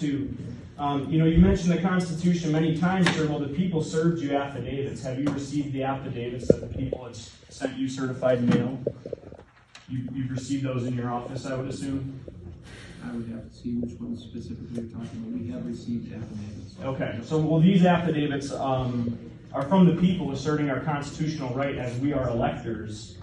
too. You mentioned the Constitution many times, sir. Well, the people served you affidavits. Have you received the affidavits that the people had sent you certified mail? You've received those in your office, I would assume? I would have to see which ones specifically you're talking about. We have received affidavits. Okay, so well, these affidavits are from the people asserting our constitutional right as we are electors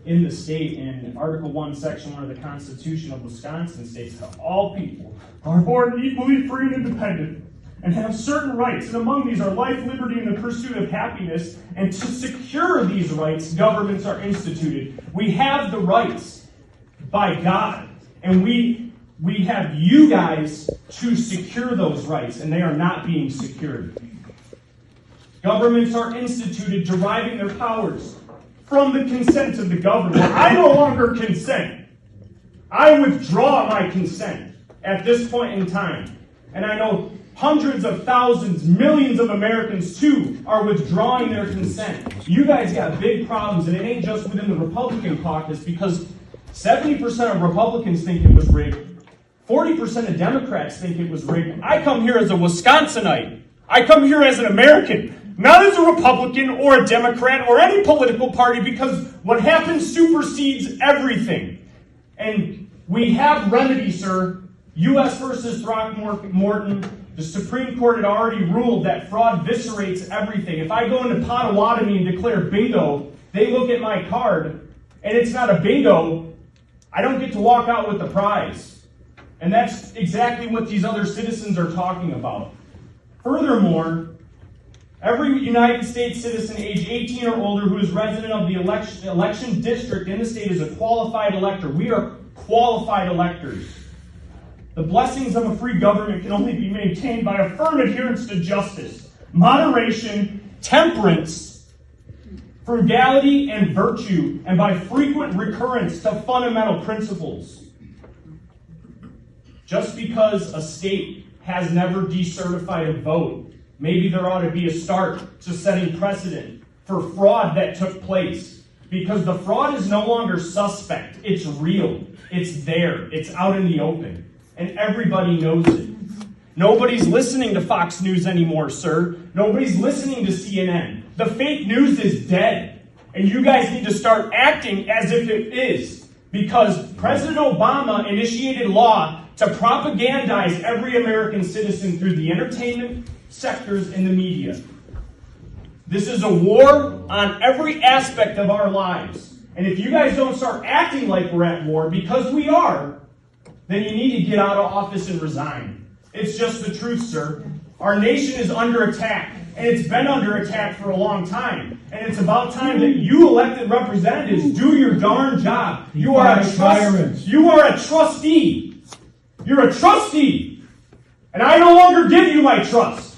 in the state. In Article 1, Section 1 of the Constitution of Wisconsin states that all people are born equally free and independent and have certain rights, and among these are life, liberty, and the pursuit of happiness, and to secure these rights, governments are instituted. We have the rights by God, and we have you guys to secure those rights, and they are not being secured. Governments are instituted deriving their powers from the consent of the government. I no longer consent. I withdraw my consent at this point in time. And I know hundreds of thousands, millions of Americans too are withdrawing their consent. You guys got big problems, and it ain't just within the Republican caucus, because 70% of Republicans think it was rigged. 40% of Democrats think it was rigged. I come here as a Wisconsinite. I come here as an American, not as a Republican or a Democrat or any political party, because what happens supersedes everything. And we have remedy, sir. U.S. versus Throckmorton, the Supreme Court had already ruled that fraud eviscerates everything. If I go into Potawatomi and declare bingo, they look at my card, and it's not a bingo, I don't get to walk out with the prize. And that's exactly what these other citizens are talking about. Furthermore, every United States citizen age 18 or older who is resident of the election district in the state is a qualified elector. We are qualified electors. The blessings of a free government can only be maintained by a firm adherence to justice, moderation, temperance, frugality, and virtue, and by frequent recurrence to fundamental principles. Just because a state has never decertified a vote, maybe there ought to be a start to setting precedent for fraud that took place. Because the fraud is no longer suspect. It's real. It's there. It's out in the open. And everybody knows it. Nobody's listening to Fox News anymore, sir. Nobody's listening to CNN. The fake news is dead. And you guys need to start acting as if it is. Because President Obama initiated law to propagandize every American citizen through the entertainment sectors and the media. This is a war on every aspect of our lives. And if you guys don't start acting like we're at war, because we are, then you need to get out of office and resign. It's just the truth, sir. Our nation is under attack, and it's been under attack for a long time. And it's about time that you elected representatives do your darn job. You are a trustee. You're a trustee. And I no longer give you my trust.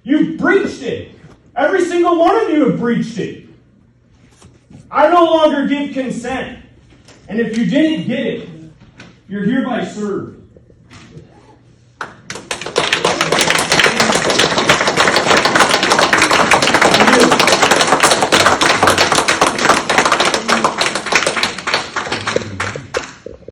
You've breached it. Every single one of you have breached it. I no longer give consent. And if you didn't get it, you're hereby served.